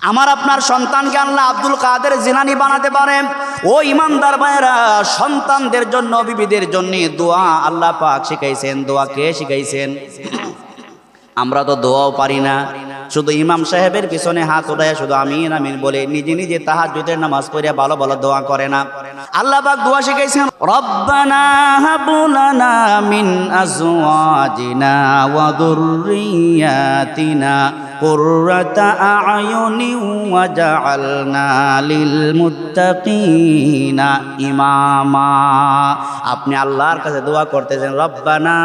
আমার আপনার সন্তানকে আল্লাহ আব্দুল কাদের জিলানী বানাতে পারে। ও ইমানদার ভাইয়েরা, সন্তানদের জন্য, বিবিদের জন্য দোয়া আল্লাহ পাক শিখাইছেন। দোয়া কে শিখাইছেন? আমরা তো দোয়াও পারি না, শুধু ইমাম সাহেবের পিছনে হাত উঠায় শুধু আমিন আমিন বলে নিজে নিজে তাহাজ্জুদের নামাজ পড়ে ভালো ভালো দোয়া করে না। আল্লাহ পাক দোয়া শিখাইছেন, রব্বানা হাব লানা মিন আজওয়াজিনা ওয়া যুররিয়াতিনা কুররাতা আ'য়ুনি ওয়াজআলনা লিল মুত্তাকিনা ইমামা। আপনি আল্লাহর কাছে দোয়া করতেছেন, রব্বানা,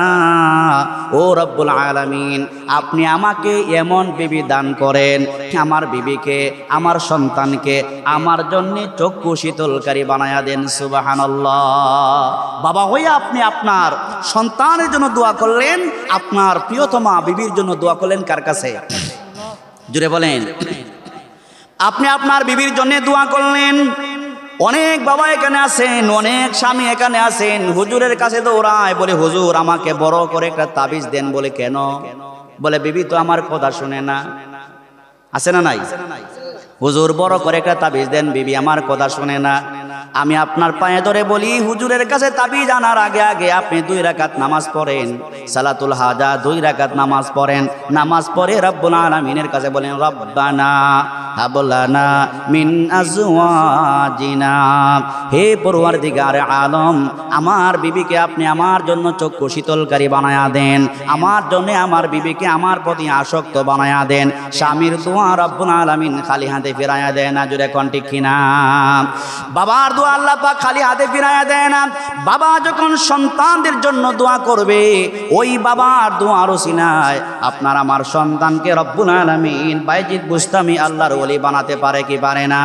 ও রব্বুল আলামিন, আপনি আমাকে এমন বিবি দান করেন, আমার বিবিকে, আমার সন্তানকে আমার জন্য চক্ষু শীতলকারী বানায়া দেন। সুবহানাল্লাহ। বাবা হইয়া আপনি আপনার সন্তানের জন্য দোয়া করলেন, আপনার প্রিয়তমা বিবির জন্য দোয়া করলেন কার কাছে? জুড়ে বলেন। আপনি আপনার বিবির জন্য দোয়া করলেন। অনেক বাবা এখানে আছেন, অনেক স্বামী এখানে আছেন, হুজুরের কাছে দৌড়ায়, বলে হুজুর আমাকে বড় করে একটা তাবিজ দেন। বলে কেন? বলে বিবি তো আমার কথা শুনে না। আছে না নাই? হুজুর বড় করে একটা তাবিজ দেন, বিবি আমার কথা শুনে না। আমি আপনার পায়ে ধরে বলি, হুজুরের কাছে তাবিজ আনার আগে আগে আপনি 2 রাকাত নামাজ পড়েন, সালাতুল হাজা 2 রাকাত নামাজ পড়েন। নামাজ পড়ে রব্বুল আলামিনের কাছে বলেন, রব্বানা হাব লানা মিন আজওয়াজিনা, হে পরওয়ারদিগার আলম, আমার বিবিকে আপনি আমার জন্য চক্ষু শীতলকারী বানায়া দেন, আমার জন্য আমার বিবিকে আমার প্রতি আসক্ত বানায়া দেন। স্বামীর দোয়া রব্বুল আলামিন খালি হাতে ফিরাইয়া দেয় না। জুড়ে কোন ঠিক কিনা? বাবার দোয়া আল্লাহ পাক খালি হাতে ফিরাইয়া দেয় না। বাবা যখন সন্তানদের জন্য দোয়া করবে, ওই বাবার দোয়ার ওসিলায় আপনার আমার সন্তানকে রব্বুল আলামিন বাইজিদ বুস্তামি আল্লাহর ওলি বানাতে পারে কি পারে না?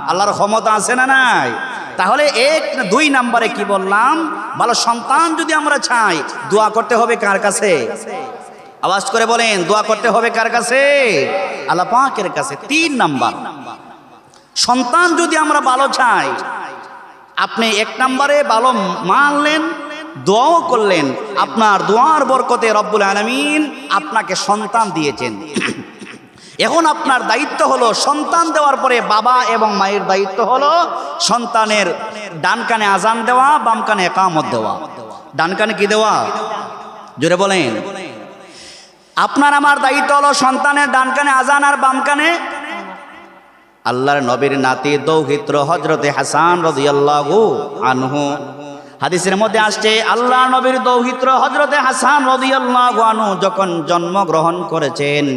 আল্লাহর ক্ষমতা আছে না নাই? তাহলে 2 নম্বরে কি বললাম? ভালো সন্তান যদি আমরা চাই, দোয়া করতে হবে কার কাছে? আওয়াজ করে বলেন, দোয়া করতে হবে কার কাছে? আল্লাহ পাকের কাছে। 3 নাম্বার, সন্তান যদি আমরা ভালো চাই, আপনি 1 নম্বরে ভালো মানলেন, দোয়াও করলেন, আপনার দোয়ার বরকতে রব্বুল আলামিন আপনাকে সন্তান দিয়েছেন। এখন আপনার দায়িত্ব হলো সন্তান দেওয়ার পরে বাবা এবং মায়ের দায়িত্ব হলো সন্তানের ডান কানে আজান দেওয়া, বাম কানে ইকামত দেওয়া। ডান কানে কি দেওয়া? জোরে বলেন। আপনার আমার দায়িত্ব হলো সন্তানের ডান কানে আজান আর বাম কানে। আল্লাহর নবীর নাতি দৌহিত্র হযরতে হাসান রাদিয়াল্লাহু আনহু, হাদিসের মধ্যে আসছে, আল্লাহর নবীর দৌহিত্র হযরতে হাসান রাদিয়াল্লাহু আনহু যখন জন্মগ্রহণ করেছেন,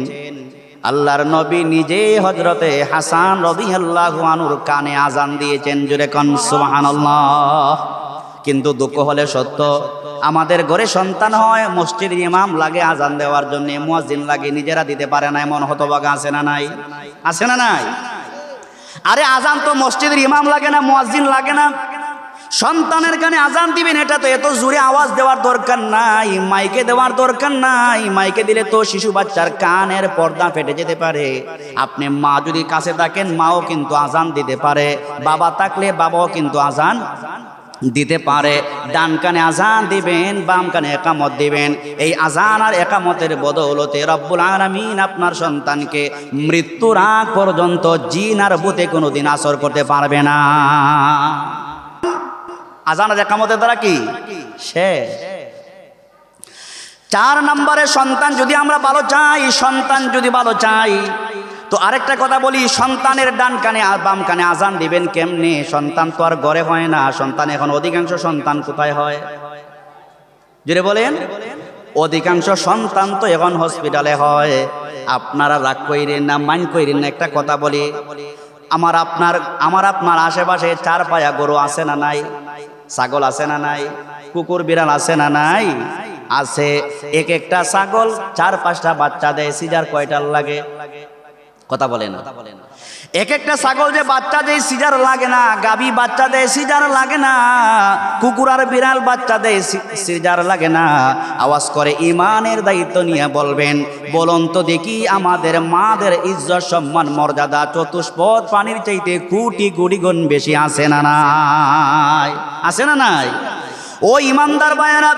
আল্লাহর নবী নিজে হযরতে হাসান রাদিয়াল্লাহু আনহুর কানে আজান দিয়েছেন। জোরে কোন সুবহানাল্লাহ। কিন্তু দুঃখ হলে সত্য, আমাদের ঘরে সন্তান হয়, মসজিদের ইমাম লাগে আজান দেওয়ার জন্য, মুয়াজ্জিন লাগে, নিজেরা দিতে পারে না, এমন হতভাগা আছে না নাই? আছে না নাই? আরে আজান তো মসজিদের ইমাম লাগে না, মুয়াজ্জিন লাগে না। সন্তানের কানে আজান দিবেন, এটা তো এত জোরে আওয়াজ দেওয়ার দরকার নাই, মাইকে দেওয়ার দরকার নাই। মাইকে দিলে তো শিশু বাচ্চার কানের পর্দা ফেটে যেতে পারে। আপনি মা যদি কাছে থাকেন, মাও কিন্তু আজান দিতে পারে, বাবা থাকলে বাবাও কিন্তু আজান দিতে পারে। ডান কানে আজান দিবেন, বাম কানে ইকামত দিবেন। এই আজান আর ইকামতের বদৌলতে রব্বুল আলামিন আপনার সন্তানকে মৃত্যুর আগ পর্যন্ত জিন আর ভূতে কোনোদিন আসর করতে পারবে না। আজান আর ইকামতের দ্বারা কি শেষ। 4 নম্বরে, সন্তান যদি আমরা ভালো চাই, সন্তান যদি ভালো চাই, তো আরেকটা কথা বলি, সন্তানের ডান কানে আর বাম কানে আজান দিবেন কেমনে? সন্তান তো আর ঘরে হয় না, সন্তান এখন অধিকাংশ সন্তান কোথায় হয়? জুড়ে বলেন। অধিকাংশ সন্তান তো এখন হসপিটালে হয়। আপনারা রাগ কইরেন না, মাইন্ড কইরেন না, একটা কথা বলি, আমার আপনার আশেপাশে 4 পায়া গরু আছে না নাই? ছাগল আছে না নাই? কুকুর বিড়াল আছে না নাই? আছে। একটা ছাগল 4-5টা বাচ্চা দেয়, সিজার কয়টার লাগে? কথা বলে না। একটা ছাগল যে বাচ্চা দেয় সিজার লাগে না, গাভী বাচ্চা দেয় সিজার লাগে না, কুকুর আর বিড়াল বাচ্চা দেয় সিজার লাগে না। আওয়াজ করে ইমানের দায়িত্ব নিয়ে বলবেন, বলুন তো দেখি আমাদের মাদের ইজ্জত সম্মান মর্যাদা চতুষ্পদ পানির চাইতে কোটি কোটি গুণ বেশি আছে না নাই? আছে না নাই? ও ইমানদার ভাইয়েরা,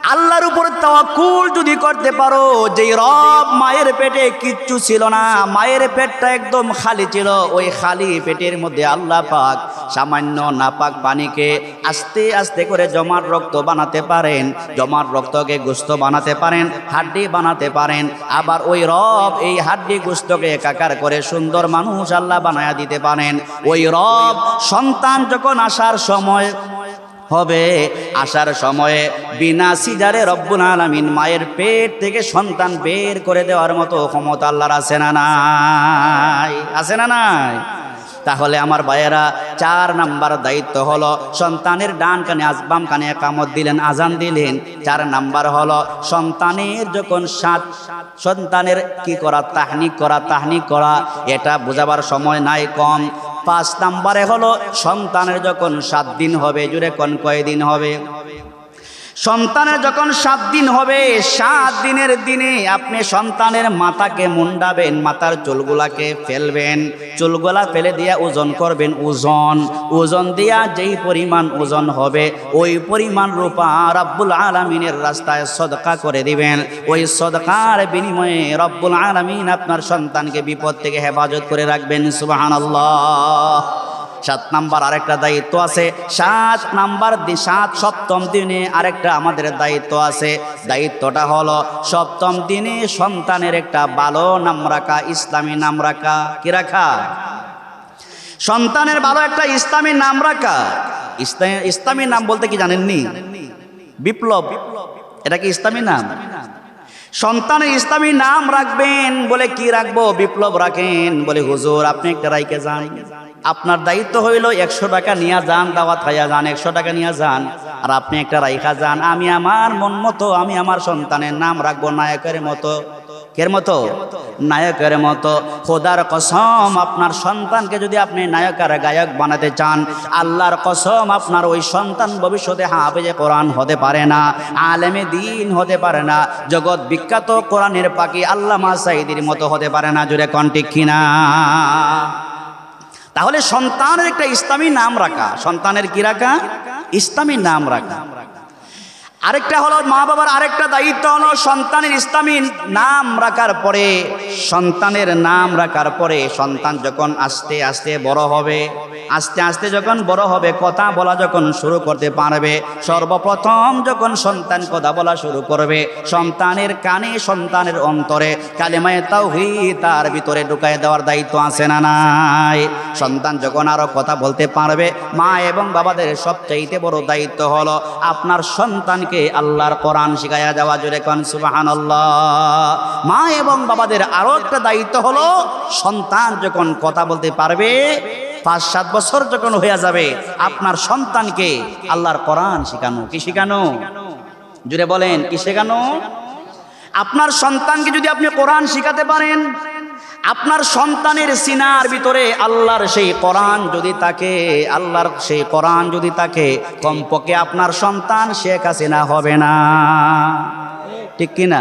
আল্লাহর উপর তাওয়াক্কুল যদি করতে পারো, যে রব মায়ের পেটে কিচ্ছু ছিল না, মায়ের পেটটা একদম খালি ছিল, ওই খালি পেটের মধ্যে আল্লাহ পাক সামান্য নাপাক পানিকে আস্তে আস্তে করে জমাট রক্ত বানাতে পারেন, জমাট রক্তকে গোশত বানাতে পারেন, হাড্ডি বানাতে পারেন। আবার ওই রব এই হাড্ডি গোশতকে একাকার করে সুন্দর মানুষ আল্লাহ বানায়া দিতে পারেন। ওই রব সন্তান যখন আসার সময় হবে, আসার সময়ে বিনা সিজারে রব্বুল আলামিন মায়ের পেট থেকে সন্তান বের করে দেওয়ার মতো ক্ষমতা আল্লাহর আছে না নাই? আছে না নাই? তাহলে আমার ভাইয়েরা 4 নাম্বার দায়িত্ব হলো সন্তানের ডান কানে বাম কানে একামত দিলেন, আজান দিলেন। 4 নাম্বার হলো সন্তানের যখন সন্তানের কি করা, তাহনিক করা, এটা বোঝাবার সময় নাই কম। 5 নাম্বারে হলো সন্তানের যখন 7 দিন হবে, জুড়ে কোন কয়দিন হবে? সন্তানের যখন 7 দিন হবে, 7 দিনের দিনে আপনি সন্তানের মাথাকে মুন্ডাবেন, মাথার চুলগুলাকে ফেলবেন, চুলগুলা ফেলে দিয়া ওজন করবেন। ওজন দিয়া যেই পরিমাণ ওজন হবে ওই পরিমাণ রূপা রব্বুল আলামিনের রাস্তায় সদকা করে দিবেন। ওই সদকার বিনিময়ে রব্বুল আলামিন আপনার সন্তানকে বিপদ থেকে হেফাজত করে রাখবেন। সুবহানাল্লাহ। 7 নাম্বার আরেকটা দায়িত্ব আছে। 7 দিনে আরেকটা আমাদের দায়িত্ব আছে। দায়িত্বটা হলো 7ম দিনে সন্তানের একটা ভালো নাম রাখা, ইসলামী নাম রাখা। কি রাখা? সন্তানের ভালো একটা ইসলামী নাম রাখা। ইসলামী নাম বলতে কি জানেননি? বিপ্লব। এটা কি ইসলামী নাম? সন্তানের ইসলামী নাম রাখবেন। বলে কি রাখবো? বিপ্লব রাখেন। বলে হুজুর আপনি একটা রাইকে যান, আপনার দায়িত্ব হইল 100 টাকা নিয়ে যান, দাওয়াত খাইয়া যান, 100 টাকা নিয়ে যান, আর আপনি একটা রাইখা যান। আমি আমার মন মতো আমি আমার সন্তানের নাম রাখবো নায়কের মতো। কের মতো? নায়কের মতো। খোদার কসম, আপনার সন্তানকে যদি আপনি নায়ক আর গায়ক বানাতে চান, আল্লাহর কসম আপনার ওই সন্তান ভবিষ্যতে হাফেজে কোরআন হতে পারে না, আলেমে দ্বীন হতে পারে না, জগৎ বিখ্যাত কোরআনের পাখি আল্লামা সাঈদীর মতো হতে পারে না। জুড়ে কোন ঠিক কিনা? তাহলে সন্তানের একটা ইসলামী নাম রাখা। সন্তানের কি রাখা? ইসলামী নাম রাখা। আরেকটা হলো মা বাবার আরেকটা দায়িত্ব হলো সন্তানের ইসলামী নাম রাখার পরে, সন্তান যখন আস্তে আস্তে বড় হবে, যখন বড় হবে, কথা বলা যখন শুরু করতে পারবে, সর্বপ্রথম যখন সন্তান কথা বলা শুরু করবে, সন্তানের কানে, সন্তানের অন্তরে কালেমায়ে তাওহীদ তার ভিতরে ঢুকায় দেওয়ার দায়িত্ব আছে না নাই? সন্তান যখন আরো কথা বলতে পারবে, মা এবং বাবাদের সবচাইতে বড় দায়িত্ব হলো আপনার সন্তানকে আল্লাহর কোরআন শিখায়া যাওয়া। জোরে কোন সুবহানাল্লাহ। মা এবং বাবাদের আরো একটা দায়িত্ব হলো সন্তান যখন কথা বলতে পারবে, 5-7 বছর যখন হয়ে যাবে, আপনার সন্তানকে আল্লাহর কোরআন শিখানো। কি শিখানো? জুড়ে বলেন, কি শেখানো? আপনার সন্তানকে যদি আপনি কোরআন শিখাতে পারেন, আপনার সন্তানের সিনার ভিতরে আল্লাহর সেই কোরআন যদি থাকে, কমপক্ষে আপনার সন্তান শেখ হাসিনা হবে না। ঠিক কিনা?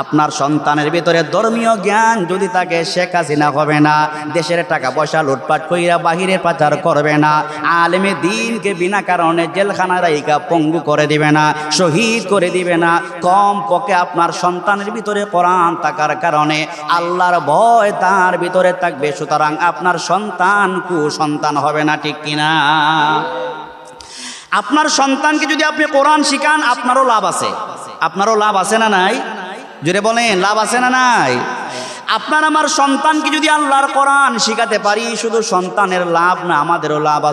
আপনার সন্তানের ভিতরে ধর্মীয় জ্ঞান যদি থাকে, শেখ হাসিনা হবে না। দেশের টাকা পয়সা লুটপাট কইরা বাহিরে পাচার করবে না। আলেমে দ্বীনকে বিনা কারণে জেলখানায় রাইখা পঙ্গু করে দিবে না, শহীদ করে দিবে না। কম পক্ষে আপনার সন্তানের ভিতরে কোরআন থাকার কারণে আল্লাহর ভয় তার ভিতরে থাকবে। সুতরাং আপনার সন্তান কুসন্তান হবে না। ঠিক কিনা? আপনার সন্তানকে যদি আপনি কোরআন শিখান, আপনারও লাভ আছে। আপনারও লাভ আছে না নাই? জোরে বলেন, লাভ আছে না নাই? আপনার আমার সন্তানকে যদি আল্লাহর কোরআন শিখাতে পারি, শুধু সন্তানের লাভ না, আমাদেরও লাভ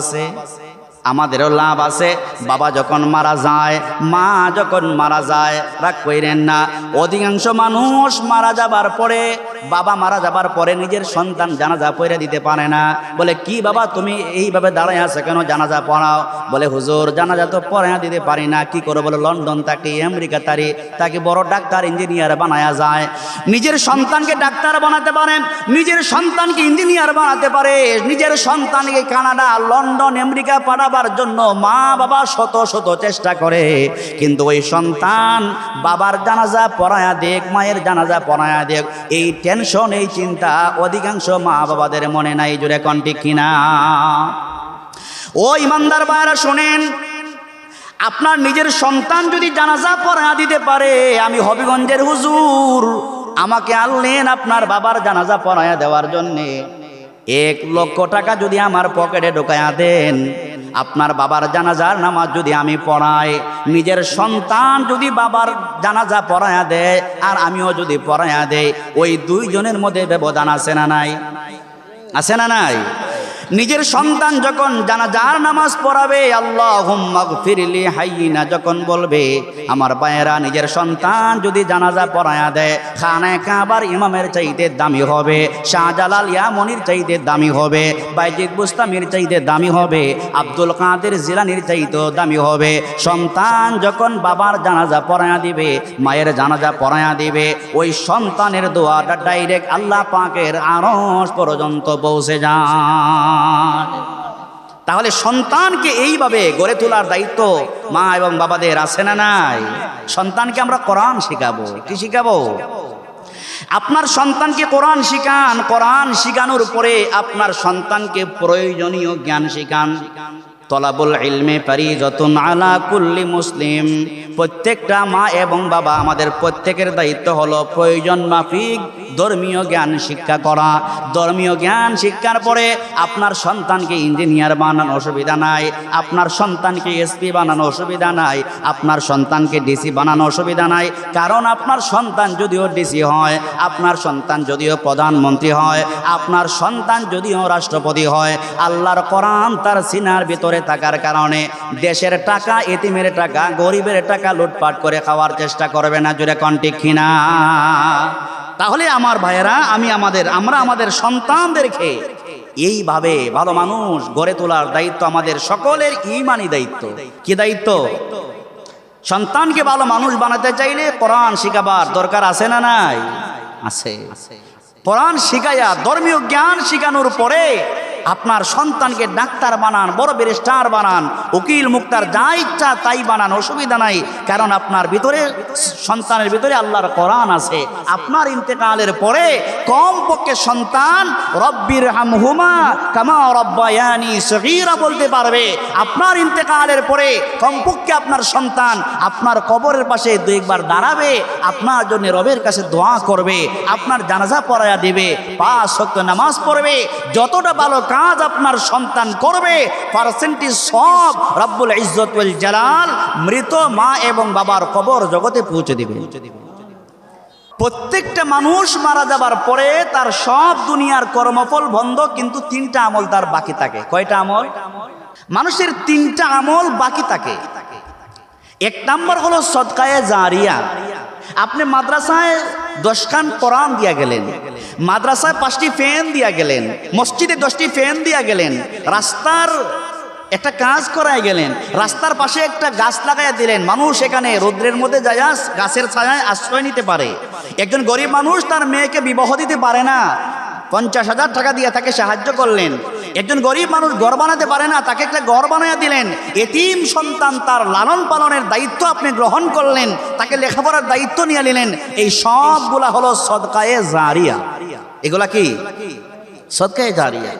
আছে। বাবা যখন মারা যায়, মা যখন মারা যায়, রাগ কইরেন না, অধিকাংশ মানুষ মারা যাবার পরে, বাবা মারা যাবার পরে নিজের সন্তান জানাজা পড়ে দিতে পারে না। বলে কি বাবা তুমি এইভাবে দাঁড়ায় আছো কেন, জানাজা পড়াও। বলে হুজুর জানাজা তো পড়া দিতে পারি না, কি করো? বলে লন্ডন থাকি, আমেরিকা তাকে বড় ডাক্তার ইঞ্জিনিয়ার বানায়া যায়। নিজের সন্তানকে ডাক্তার বানাতে পারেন, নিজের সন্তানকে ইঞ্জিনিয়ার বানাতে পারে, নিজের সন্তানকে কানাডা, লন্ডন, আমেরিকা পাঠাবার জন্য মা বাবা শত শত চেষ্টা করে, কিন্তু ওই সন্তান বাবার জানাজা পড়ায়া দেখ, মায়ের জানাজা পড়ায়া দেখ, এই টেনশন, এই চিন্তা অধিকাংশ মা বাবাদের মনে নাই। জুড়ে কোন ঠিক কিনা? ও ইমানদার ভাইরা শোনেন, আপনার নিজের সন্তান যদি জানাজা পড়া দিতে পারে, আমি হবিগঞ্জের হুজুর, আমাকে আনলেন আপনার বাবার জানাজা পড়ায়া দেওয়ার জন্যে, 1,00,000 টাকা যদি আমার পকেটে ঢোকায়া দেন, আপনার বাবার জানাজার নামাজ যদি আমি পড়াই, নিজের সন্তান যদি বাবার জানাজা পড়ায়া দেয় আর আমিও যদি পড়ায়া দেই, ওই দুইজনের মধ্যে ব্যবধান আছে না নাই? আছে না নাই? নিজের সন্তান যখন জানাজার নামাজ পড়াবে, আল্লাহুম্মা গফিরলি হাইয়িনা যখন বলবে, আমার ভাইয়েরা নিজের সন্তান যদি জানাজা পড়ায়া দেয়, খানায়ে কাবার ইমামের চাইতে দামি হবে, শাহজালাল ইয়ামনির চাইতে দামি হবে, বাইজিদ বুস্তামির চাইতে দামি হবে, আব্দুল কাদের জিলানির চাইতেও দামি হবে। সন্তান যখন বাবার জানাজা পড়ায়া দিবে, মায়ের জানাজা পড়ায়া দিবে, ওই সন্তানের দোয়াটা ডাইরেক্ট আল্লাহ পাকের আরশ পর্যন্ত পৌঁছে যায়। তাহলে সন্তানকে এইভাবে গড়ে তোলার দায়িত্ব মা এবং বাবাদের আছে না নাই? সন্তানকে আমরা কোরআন শিখাবো। কি শিখাবো? আপনার সন্তানকে কোরআন শিখান। কোরআন শিখানোর পরে আপনার সন্তানকে প্রয়োজনীয় জ্ঞান শিখান। তলাবুল ইলমে ফারিজাতুন আলা কুল্লি মুসলিম। প্রত্যেকটা মা এবং বাবা আমাদের প্রত্যেকের দায়িত্ব হলো প্রয়োজন মাফিক ধর্মীয় জ্ঞান শিক্ষা করা। ধর্মীয় জ্ঞান শিক্ষার পরে আপনার সন্তানকে ইঞ্জিনিয়ার বানানো অসুবিধা নাই, আপনার সন্তানকে এসপি বানানো অসুবিধা নাই, আপনার সন্তানকে ডিসি বানানো অসুবিধা নাই। কারণ আপনার সন্তান যদিও ডিসি হয়, আপনার সন্তান যদিও প্রধানমন্ত্রী হয়, আপনার সন্তান যদিও রাষ্ট্রপতি হয়, আল্লাহর কোরআন তার সিনার ভিতরে থাকার কারণে দেশের টাকা, এতিমের টাকা, গরিবের টাকা লুটপাট করে খাওয়ার চেষ্টা করবে না। জোরে কোন ঠিক কিনা? তাহলে আমার ভাইয়েরা, আমরা আমাদের সন্তানদেরকে এইভাবে ভালো মানুষ গড়ে তোলার দায়িত্ব আমাদের সকলের ঈমানি দায়িত্ব। কি দায়িত্ব? সন্তানকে ভালো মানুষ বানাতে চাইলে কোরআন শিখাবার দরকার আছে না নাই? আছে। কোরআন শিখাইয়া ধর্মীয় জ্ঞান শিখানোর পরে আপনার সন্তানকে ডাক্তার বানান, বড় ব্যারিস্টার বানান, উকিল মুক্তার যা ইচ্ছা তাই বানান, অসুবিধা নাই। কারণ আপনার ভিতরে, সন্তানের ভিতরে আল্লাহর কোরআন আছে। আপনার ইন্তেকালের পরে কমপক্ষে সন্তান রব্বির হামহুমা কামা রব্বায়ানি সগীরা বলতে পারবে। আপনার ইন্তেকালের পরে কমপক্ষে আপনার সন্তান আপনার কবরের পাশে 2 বার দাঁড়াবে, আপনার জন্য রবের কাছে দোয়া করবে, আপনার জানাজা পড়ায়া দিবে, 5 ওয়াক্ত নামাজ পড়বে। যতটা ভালো কাজ আপনার সন্তান করবে, পার্সেন্টেজ সব রব্বুল ইজ্জত ওয়াল জালাল মৃত মা এবং বাবার কবর জগতে পৌঁছে দিবে। প্রত্যেকটা মানুষ মারা যাবার পরে তার সব দুনিয়ার কর্মফল বন্ধ, কিন্তু 3টা আমল তার বাকি থাকে। কয়টা আমল? মানুষের 3টা আমল বাকি থাকে। 1 নম্বর হলো সদকায়ে জারিয়া। আপনি মাদ্রাসায় 10 খান কোরআন দিয়া গেলেন, মাদ্রাসায় 5টি ফ্যান দিয়া গেলেন, মসজিদে 10টি ফ্যান দিয়া গেলেন, রাস্তার একটা কাজ করায় গেলেন, রাস্তার পাশে একটা গাছ লাগাইয়া দিলেন, মানুষ এখানে রৌদ্রের মধ্যে যায় গাছের ছায়ায় আশ্রয় নিতে পারে। একজন গরিব মানুষ তার মেয়েকে বিবাহ দিতে পারে না, 50,000 টাকা দিয়ে তাকে সাহায্য করলেন। একজন গরিব মানুষ ঘর বানাতে পারে না, তাকে একটা ঘর বানাইয়া দিলেন। এতিম সন্তান তার লালন পালনের দায়িত্ব আপনি গ্রহণ করলেন, তাকে লেখাপড়ার দায়িত্ব নিয়ে নিলেন। এই সবগুলা হলো সদকায়ে জারিয়া। এগুলা কি? সদকায়ে জারিয়া।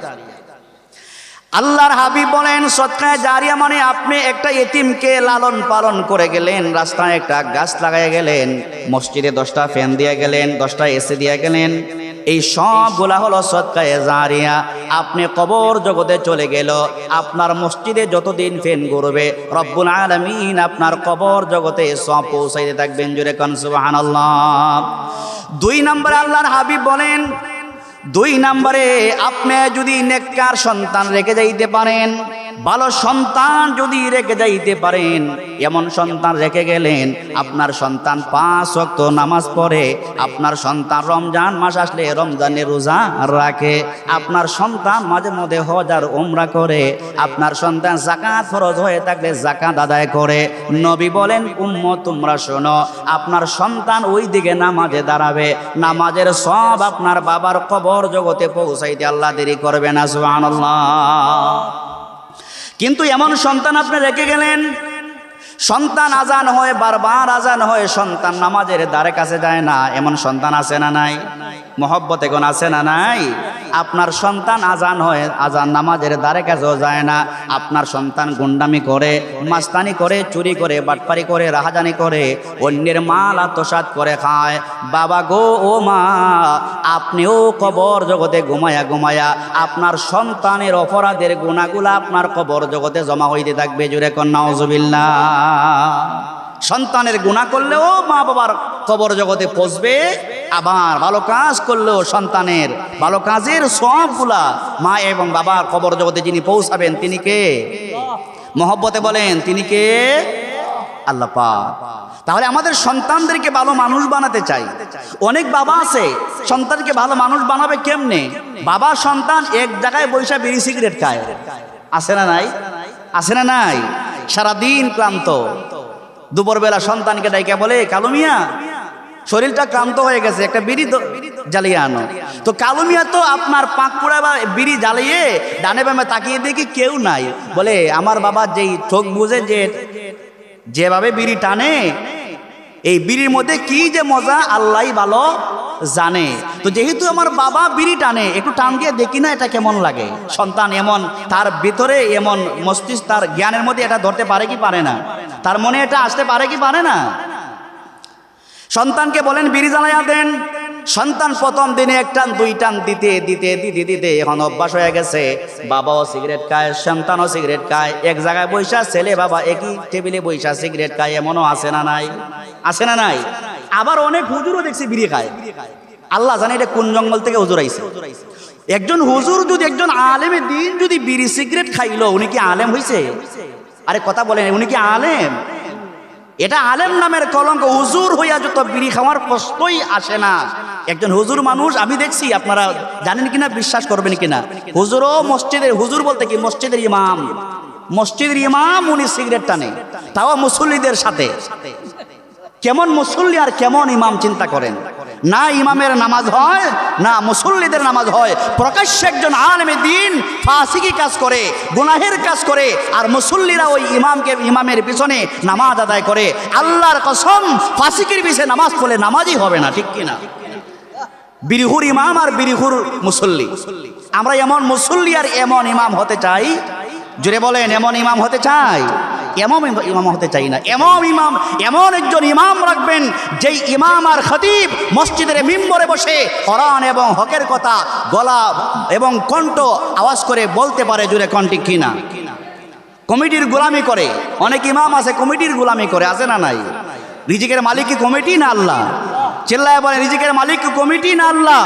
আল্লাহর হাবিব বলেন সদকায়ে জারিয়া মানে আপনি একটা এতিমকে লালন পালন করে গেলেন, রাস্তায় একটা গাছ লাগাইয়া গেলেন, মসজিদে 10টা ফ্যান দিয়ে গেলেন, 10টা এসি দিয়ে গেলেন। এই সবগুলা হলো সদকায়ে জারিয়া। আপনি কবর জগতে চলে গেল, আপনার মসজিদে যতদিন ফ্যান ঘুরবে রব্বুল আলামিন আপনার কবর জগতে সব পৌঁছাইতে থাকবেন। জোরে কোন সুবহানাল্লাহ। 2 নম্বরে আল্লাহর হাবিব বলেন, 2 নম্বরে আপনি যদি নেককার সন্তান রেখে যাইতে পারেন, ভালো সন্তান যদি রেখে যাইতে পারেন, এমন সন্তান রেখে গেলেন আপনার সন্তান 5 ওয়াক্ত নামাজ পড়ে, আপনার সন্তান রমজান মাস আসলে রমজানের রোজা রাখে, আপনার সন্তান মাঝে মধ্যে হজ আর উমরা করে, আপনার সন্তান যাকাত ফরজ হয়ে থাকলে যাকাত আদায় করে। নবী বলেন, উম্মত তোমরা শোনো, আপনার সন্তান ওই দিকে নামাজে দাঁড়াবে, নামাজের সব আপনার বাবার কবর জগতে পৌঁছাইতে আল্লাহ দেরি করবে না। সুবহানাল্লাহ। কিন্তু এমন সন্তান আপনি রেখে গেলেন, সন্তান আজান হয়, বারবার আজান হয়, সন্তান নামাজের দ্বারে কাছে যায় না। এমন সন্তান আছে না নাই? মহব্বত এখন আছে না নাই? আপনার সন্তান আজান হয়, আজান নামাজের দ্বারে কাছেও যায় না, আপনার সন্তান গুন্ডামি করে, মাস্তানি করে, চুরি করে, বাটপারি করে, রাহাজানি করে, অন্যের মাল আত্মসাৎ করে খায়, বাবা গো ও মা, আপনিও কবর জগতে ঘুমায়া ঘুমায়া আপনার সন্তানের অপরাধের গুনাহগুলা আপনার কবর জগতে জমা হইতে থাকবে। জোরে কন নাউজুবিল্লাহ। সন্তানের গুনাহ করলেও মা বাবার কবর জগতে পৌঁছবে, আবার ভালো কাজ করলেও সন্তানের ভালো কাজের সওয়াবগুলা মা এবং বাবার কবর জগতে যিনি পৌঁছাবেন তিনি কে? মহব্বতে বলেন তিনি কে? আল্লাহ পাক। তাহলে আমাদের সন্তানদেরকে ভালো মানুষ বানাতে চাই। অনেক বাবা আছে সন্তানকে ভালো মানুষ বানাবে কেমনে? বাবা সন্তান এক জায়গায় বসে বিড়ি সিগারেট খায়, আছে না নাই? আছে না নাই? সারাদিন ক্লান্ত, দুপুরবেলা সন্তানকে ডাইকা বলে, কালু মিয়া শরীরটা ক্লান্ত হয়ে গেছে, একটা বিড়ি জ্বালিয়ে আনো। তো কালু মিয়া তো আপনার পাঁকুড়া বা বিড়ি জ্বালিয়ে ডানে বামে তাকিয়ে দেখি কেউ নাই, বলে আমার বাবা যেই চোখ বুঝে যেভাবে বিড়ি টানে, এই বিড়ির মধ্যে কি যে মজা আল্লাহই ভালো জানে। তো যেহেতু আমার বাবা বিড়ি টানে, একটু টান দিয়ে দেখি না এটা কেমন লাগে। সন্তান এমন, তার ভিতরে এমন মস্তিষ্ক, তার জ্ঞানের মধ্যে এটা ধরতে পারে কি পারে না? তার মনে এটা আসতে পারে কি পারে না? সন্তানকে বলেন বিড়ি জ্বালাইয়া দেন, সন্তান প্রথম দিনে এক টান দুই টান দিতে দিতে দিতে দিতে এখন অভ্যাস হয়ে গেছে। বাবাও সিগারেট খায়, সন্তানও সিগারেট খায়, এক জায়গায় বৈশা ছেলে বাবা একই টেবিলে বৈশা সিগারেট খায়, এমনও আছে না নাই? আছে না নাই? আবার অনেক হুজুরও দেখছি বিড়ি খায়। আল্লাহ জানে এটা কোন জঙ্গল থেকে হুজুর আইছে। একজন হুজুর যদি, একজন আলেমের দিন যদি বিড়ি সিগারেট খাইলো, উনি কি আলেম হইছে? আরে কথা বলেন, উনি কি আলেম? এটা আলেম নামের কলঙ্ক। হুজুর হইয়া যত বিড়ি খাওয়ার প্রশ্নই আসে না। একজন হুজুর মানুষ আমি দেখছি, আপনারা জানেন কিনা বিশ্বাস করবেন কিনা, হুজুরও মসজিদের, হুজুর বলতে কি মসজিদের ইমাম, মসজিদের ইমাম উনি সিগারেট টানে, তাও মুসল্লিদের সাথে। কেমন মুসল্লি আর কেমন ইমাম চিন্তা করেন। না ইমামের নামাজ হয়, না মুসল্লিদের নামাজ হয়। প্রকাশ্যে একজন আলেমে দিন ফাসিকি কাজ করে, গুনাহের কাজ করে, আর মুসল্লিরা ওই ইমামের পিছনে নামাজ আদায় করে। আল্লাহর কসম, ফাসিকির পিছনে নামাজ পড়লে নামাজই হবে না, ঠিক কিনা? বিরিহুর ইমাম আর বিরিহুর মুসল্লি। আমরা এমন মুসল্লি আর এমন ইমাম হতে চাই। জুড়ে বলেন, এমন ইমাম হতে চাই? এমন ইমাম হতে চাই না। এমন একজন ইমাম রাখবেন, যেই ইমাম আর খতিব মসজিদের মিম্বরে বসে কোরআন এবং হকের কথা গলা এবং কণ্ঠ আওয়াজ করে বলতে পারে। জুড়ে কণ্ঠ কিনা? কমিটির গোলামি করে অনেক ইমাম আছে, কমিটির গোলামি করে, আছে না নাই? রিজিকের মালিক কি কমিটি না আল্লাহ? চিল্লায় বলে, রিজিকের মালিক কি কমিটি না আল্লাহ?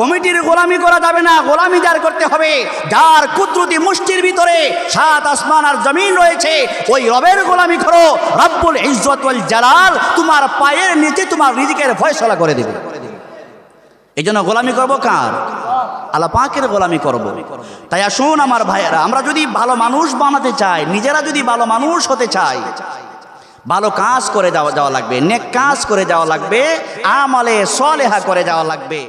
কমিটির গোলামি করা যাবে না। গোলামি যার করতে হবে, যার কুদরতি মুষ্টির ভিতরে 7 আসমান আর জমিন রয়েছে, ওই রবের গোলামি করো। রব্বুল ইজ্জত ওয়াল জালাল তোমার পায়ের নিচে তোমার রিজিকের ফয়সালা করে দেবে। এই জন্য গোলামি করবো কার? আল্লাহ পাকের গোলামি করব। তাই আসুন আমার ভাইয়েরা, আমরা যদি ভালো মানুষ বানাতে চাই, নিজেরা যদি ভালো মানুষ হতে চাই, ভালো কাজ করে যাওয়া লাগবে, নেক কাজ করে যাওয়া লাগবে, আমলে সলেহা করে যাওয়া লাগবে।